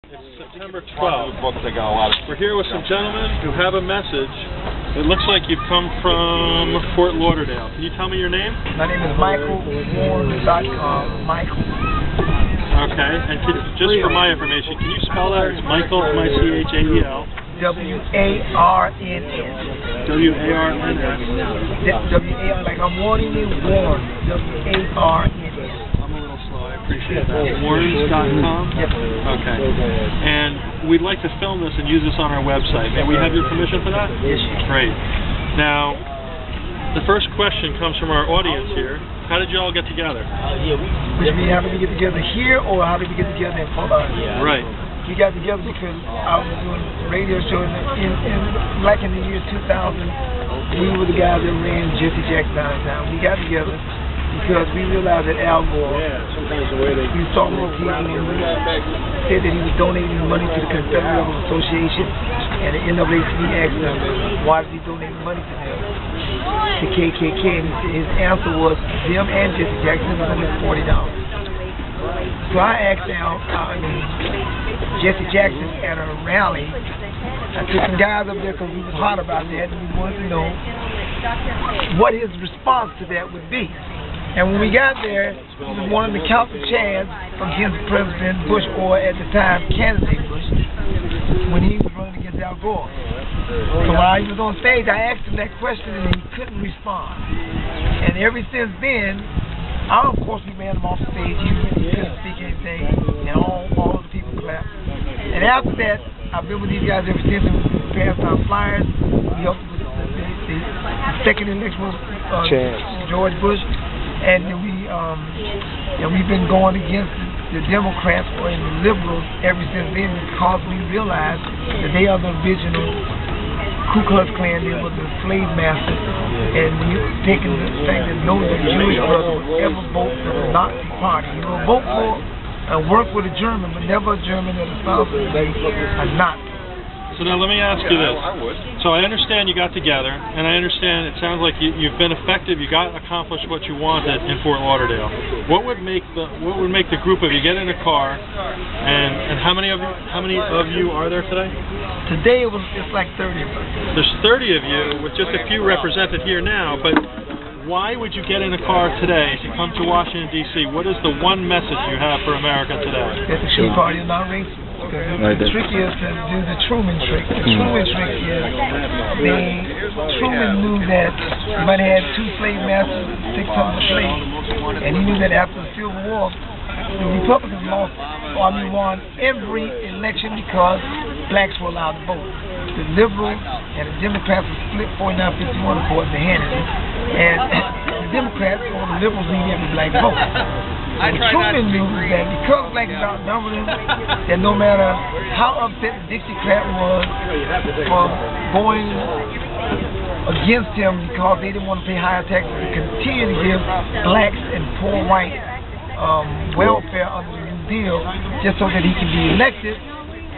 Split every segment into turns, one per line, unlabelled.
It's September 12th. We're here with some gentlemen who have a message. It looks like you've come from Fort Lauderdale. Can you tell me your name?
My name is michaelwarns.com. Michael.
Okay, and just for my information, can you spell that? It's Michael, M-I-C-H-A-E-L.
W-A-R-N-S.
W-A-R-N-S.
W-A-R, like I'm warning you, warn. W-A-R-N-S.
I'm a little slow, I appreciate that. Warns.com?
Yep.
Okay. And we'd like to film this and use this on our website. May we have your permission for that?
Yes,
great. Now, the first question comes from our audience here. How did you all get together?
Which means how did we get together here, or how did we get together in Fort Lauderdale?
Right.
We got together because I was doing a radio show back in the year 2000. We were the guys that ran Jesse Jackson downtown. We got together because we realized that Al Gore, we saw him on TV and we said that he was donating money to the Confederate Association, and the NAACP asked him, why did he donate money to them? The KKK, and his answer was, them and Jesse Jackson was only $40. So I asked Jesse Jackson at a rally. I took some guys up there because we was hot about that, and we wanted to know what his response to that would be. And when we got there, we wanted to count the chads against President Bush, or at the time, candidate Bush, when he was running against Al Gore. So while he was on stage, I asked him that question, and he couldn't respond. And ever since then, of course, we ran him off the stage. He couldn't speak anything, and all of the people clapped. And after that, I've been with these guys ever since. We passed out flyers. We helped with the second election was George Bush, and we've been going against the Democrats and the liberals ever since then, because we realized that they are the original Ku Klux Klan. They were the slave masters, and we taking the fact that no Jewish brother would ever vote for the Nazi Party. You know, vote for and work with a German, but never a German that espoused to be a Nazi.
So now let me ask you this. So I understand you got together, and I understand it sounds like you've been effective. You got accomplished what you wanted in Fort Lauderdale. What would make the group of you get in a car? And how many of you are there today?
Today it's like 30 of us.
There's 30 of you, with just a few represented here now. But why would you get in a car today to come to Washington D.C.? What is the one message you have for America today?
That the Tea Party is not racist. The trick is to do the Truman trick. The Truman trick is Truman knew that he might have had 2 slave masters, 600 slaves, and he knew that after the Civil War, the Republicans won every election because blacks were allowed to vote. The liberals and the Democrats were split 49-51 according to Hannity, and the Democrats or the liberals need every black vote. And Truman knew that because blacks was outnumbered him, that no matter how upset the Dixiecrat was for going against him because they didn't want to pay higher taxes, to continue to give blacks and poor whites welfare under the New Deal just so that he can be elected.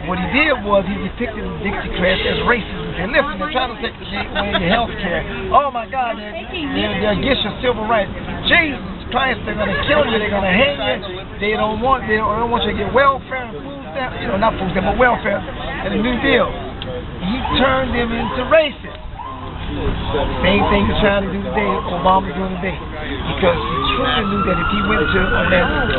What he did was he depicted the Dixiecrats as racist. And listen, they're trying to take away your health care. Oh my God, they're against your civil rights. Jesus Christ, they're going to kill you, they're going to hang you. They don't want you to get welfare and food stamps, not food stamps, but welfare and the New Deal. He turned them into racists. Same thing he's trying to do today, Obama's doing today. Because he truly knew that if he went to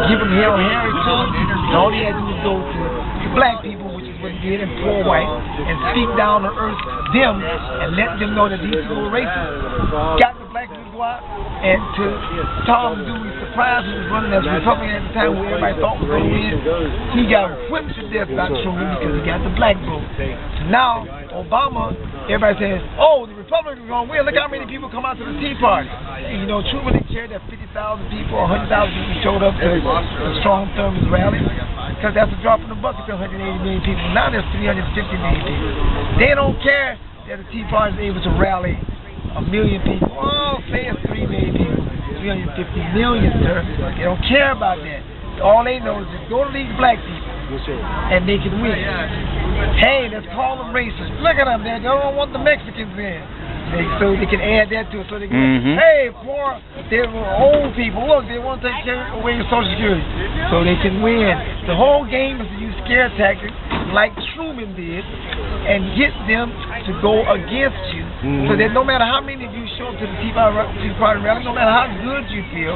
give him Hail Harry to him, and all he had to do was go to black people, which is what he did, and poor white, and speak down to earth them, and let them know that these people were racist. Got the black people to go out, and to Tom Dewey's surprise, who was running as a Republican at the time, where everybody thought was going to win, he got whipped to death by Truman because he got the black vote. Now, Obama, everybody says, oh, the Republicans are going to win. Look how many people come out to the Tea Party. And, Truman didn't care that 50,000 people or 100,000 people showed up to the Strong Thurman's rally, because that's a drop in the bucket to 180 million people. Now there's 350 million people. They don't care that the Tea Party is able to rally 1 million people. Oh, say it's 3 million people. 350 million, sir. They don't care about that. All they know is just go to these black people and they can win. Hey, let's call them racist. Look at them, they don't want the Mexicans in. So they can add that to it. So they can, hey, poor, they're old people. Look, they want to take away your Social Security. So they can win. The whole game is to use scare tactics like Truman did and get them to go against you. So that no matter how many of you show up to the Tea Party rally, no matter how good you feel,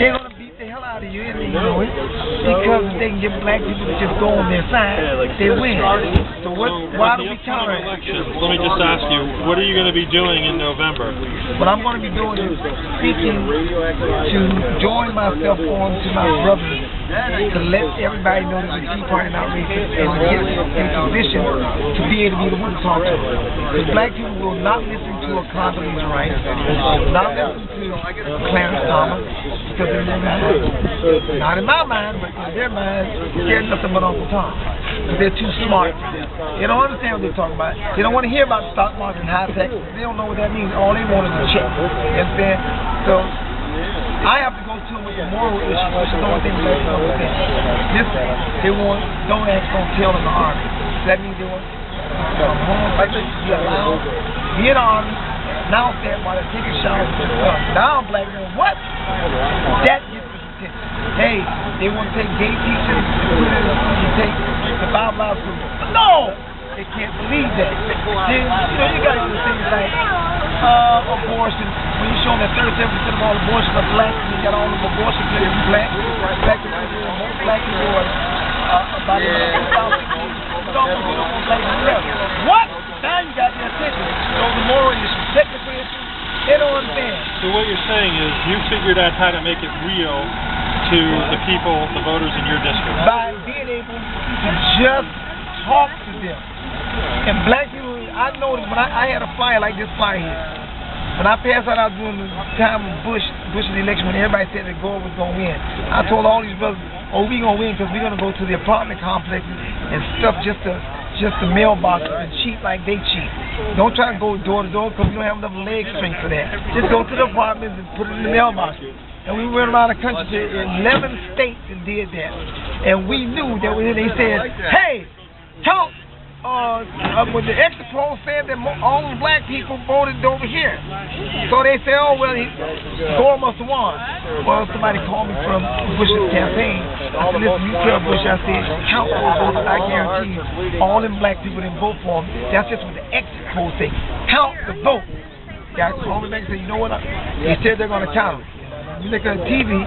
they're going to beat the hell out of you, and they know it, because they can get black people to just go on their side, they win. So why do we tolerate?
Let me just ask you, what are you going to be doing in November?
What I'm going to be doing is speaking to join myself on to my brothers to let everybody know that the Tea Party not racist and to get in position to be able to be the one to talk to them. Because black people will not listen to a Condoleezza Rice, will not listen to Clarence Thomas, because they're in their mind. Not in my mind, but in their mind, they're nothing but Uncle Tom. Because they're too smart. They don't understand what they're talking about. They don't want to hear about the stock market and high tech. They don't know what that means. All they want is a check. You understand? So I have to go to them with the moral issue, which is the only thing they don't understand. Listen, they want don't ask, don't tell in the army. That means they want be allowed, be in the army, now stand while they're taking showers with their son. Now black men, what? That gets the attention. Hey, they want to take gay teachers, you take the Bible out from them. No! They can't believe that. Then, you got to do things like abortion. When you show them that 37% of all abortions are black, and you got all of abortion clinics black. Most black people are about 2,000 black people. What? Now you got their attention. So the moral issue, technical issue, they don't understand.
So what you're saying is you figured out how to make it real to the people, the voters in your district.
By being able to just talk to them. And black people, I noticed when I had a flyer like this flyer here. When I passed out during the time of Bush's election, when everybody said that Gore was going to win, I told all these brothers, oh, we're going to win because we're going to go to the apartment complexes and stuff just the mailboxes and cheat like they cheat. Don't try to go door to door because we don't have enough leg strength for that. Just go to the apartments and put it in the mailboxes. And we went around the country to 11 states and did that. And we knew that when they said, hey, count. When the exit poll said that all the black people voted over here. So they said, oh, well, Gore must have won. Well, somebody called me from Bush's campaign. I said, listen, you tell Bush, I said, count those votes. I guarantee you, all them black people didn't vote for him. That's just what the exit poll say. Count the vote. Guy called me back and said, you know what? They said they're going to count them. You look at TV,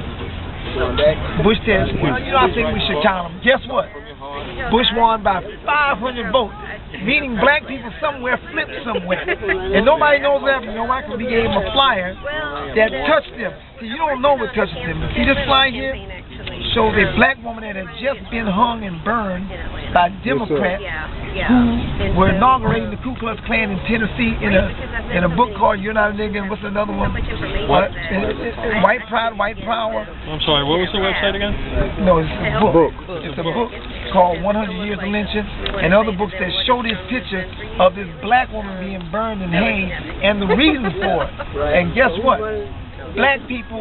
Bush says, well, I think we should count them. Guess what? Bush won by 500 votes, meaning black people somewhere flipped somewhere. And nobody knows what happened. Nobody can be gave them a flyer that touched them. See, you don't know what touches them. See this flyer here? Shows a black woman that had just been hung and burned by Democrats who were inaugurating the Ku Klux Klan in Tennessee in a book called You're Not a Nigga, and what's another one? White Pride, White Power.
I'm sorry, what was the website again?
No, it's a book. It's a book called 100 Years of Lynching, and other books that show this picture of this black woman being burned and hanged and the reason for it. And guess what? Black people,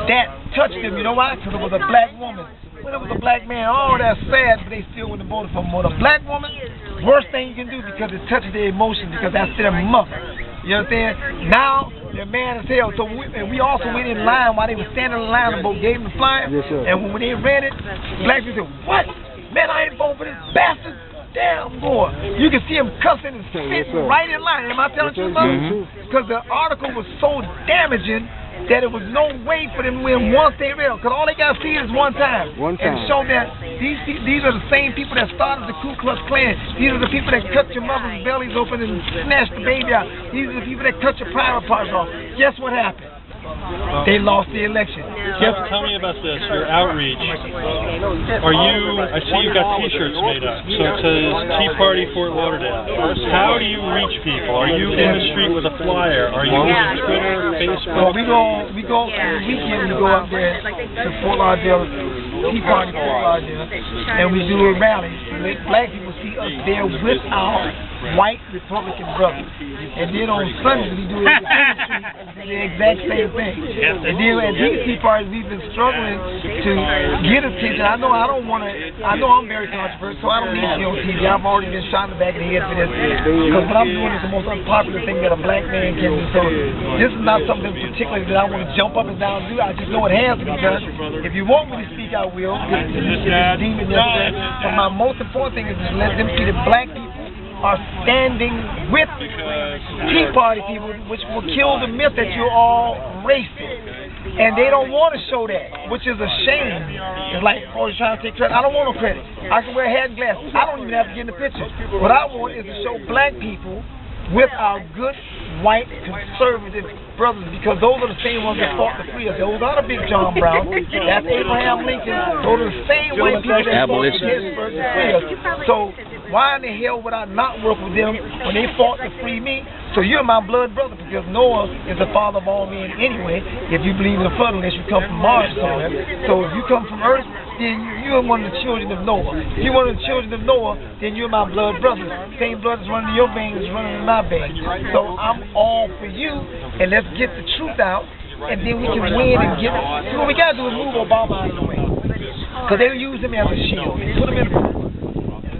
that touched them. You know why? Because it was a black woman. When it was a black man, oh, that's sad, but they still wouldn't have voted for him. But a black woman, worst thing you can do because it touches their emotions, because that's their mother. You understand? Now, they're mad as hell. So we also went in line while they were standing in line and both gave them the flyer. Yes, and when they read it, black people said, what? Man, I ain't voting for this bastard. Damn, boy. You can see him cussing and spitting right in line. Am I telling you, mother? Because the article was so damaging that it was no way for them to win once they read it. Because all they got to see is one time. And show that these are the same people that started the Ku Klux Klan. These are the people that cut your mother's bellies open and snatched the baby out. These are the people that cut your private parts off. Guess what happened? They lost the election.
Jeff, tell me about this, your outreach. I see you've got t-shirts made up. So it says Tea Party Fort Lauderdale. How do you reach people? Are you in the street with a flyer? Are you on Twitter, Facebook?
Well, we go every weekend, we go up there to Fort Lauderdale, Tea Party Fort Lauderdale, and we do a rally to let black people see us there with our white Republican brothers. And then on Sundays we do it the exact same thing. And then at DC parties we've been struggling to get attention. I know I'm very controversial, so I don't need to be on TV. I've already been shot in the back of the head for this. Because what I'm doing is the most unpopular thing that a black man can do. So this is not something particularly that I want to jump up and down and do. I just know it has to be done. If you want me to speak, I will. But my most important thing is to let them see that black people are standing with Tea Party people, which will kill the myth that you're all racist. And they don't want to show that, which is a shame. It's like, oh, you're trying to take credit. I don't want no credit. I can wear hat and glasses. I don't even have to get in the picture. What I want is to show black people with our good white conservative brothers, because those are the same ones that fought to free us. Those are the big John Brown. That's Abraham Lincoln. Those are the same white people that fought to free us. So why in the hell would I not work with them when they fought to free me? So you're my blood brother, because Noah is the father of all men anyway, if you believe in the flood, unless you come from Mars somewhere. So if you come from Earth, then you're one of the children of Noah. If you're one of the children of Noah, then you're my blood brother. Same blood is running in your veins is running in my veins. So I'm all for you, and let's get the truth out, and then we can win and get it. See, what we got to do is move Obama out of the way, because they use him as a shield. Put him in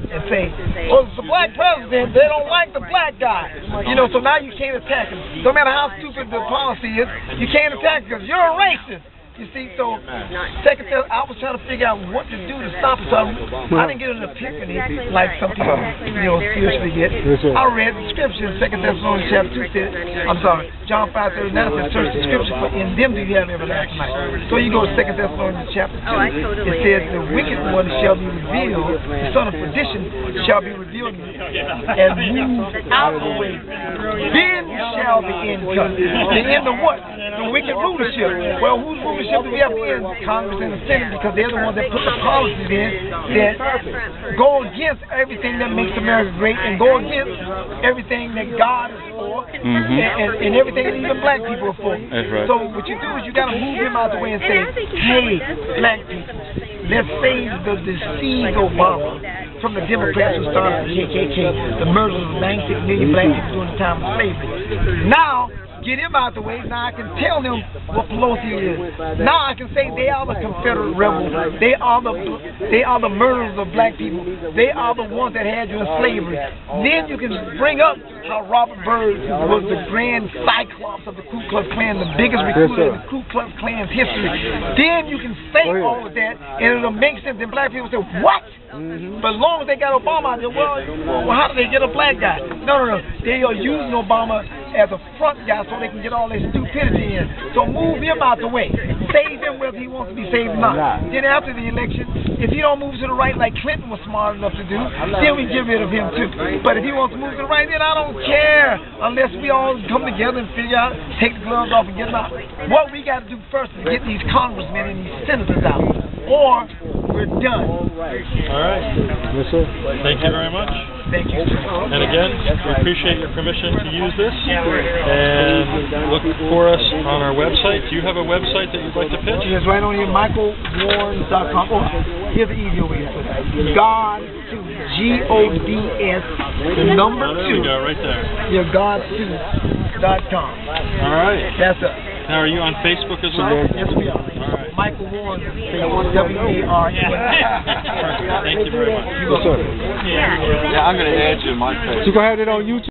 and say, oh, it's the black president, they don't like the black guy. You know, so now you can't attack him. No matter how stupid the policy is, you can't attack him because you're a racist. You see, so Secretary, I was trying to figure out what to do to stop it. So I didn't get an epiphany like some people, seriously get. I read the scripture, 2 Thessalonians chapter 2 said, John 5:39 says, search the scripture, for in them do you have everlasting life. So you go to 2 Thessalonians chapter 2, it says, the wicked one shall be revealed, the son of perdition shall be revealed and moved out of the way. Then shall the end come. The end of what? The wicked rulership. Well, whose rulership do we have in? Congress and the Senate, because they're the ones that put the policies in that go against everything that makes America great and go against everything that God is for and everything that even black people are for.
That's right.
So what you do is you got to move him out the way and say, hey, black people, let's save the deceived Obama from the Democrats who started the KKK, the murders of 96 million black people during the time of slavery. Now, get him out the way. Now I can tell them what Pelosi is. Now I can say they are the Confederate rebels. They are the murderers of black people. They are the ones that had you in slavery. Then you can bring up how Robert Byrd was the grand cyclops of the Ku Klux Klan, the biggest recruiter in the Ku Klux Klan's history. Then you can say all of that, and it'll make sense. And black people say, what? But as long as they got Obama out there, well, how do they get a black guy? No. They are using Obama as a front guy so they can get all their stupidity in. So move him out the way. Save him whether he wants to be saved or not. Then after the election, if he don't move to the right like Clinton was smart enough to do, then we get rid of him too. But if he wants to move to the right, then I don't care, unless we all come together and figure out, take the gloves off and get them out. What we got to do first is get these congressmen and these senators out, or we're done.
All right.
Yes, sir.
Thank you very much.
Thank you.
And again, we appreciate your permission to use this. And look for us on our website. Do you have a website that you'd like to pitch?
Yes, right on here, michaelwarns.com. Oh, here's the easier way to put it. God2, G-O-D-S, the number 2.
There we go, right there.
Yeah, God2.com.
All right.
That's us.
Now, are you on Facebook as well?
Yes, we are.
All right.
Michael Warns, W-A-R-N.
Thank you very much.
Yes, sir.
Yeah, I'm going to add you to my page.
You gonna have it on YouTube?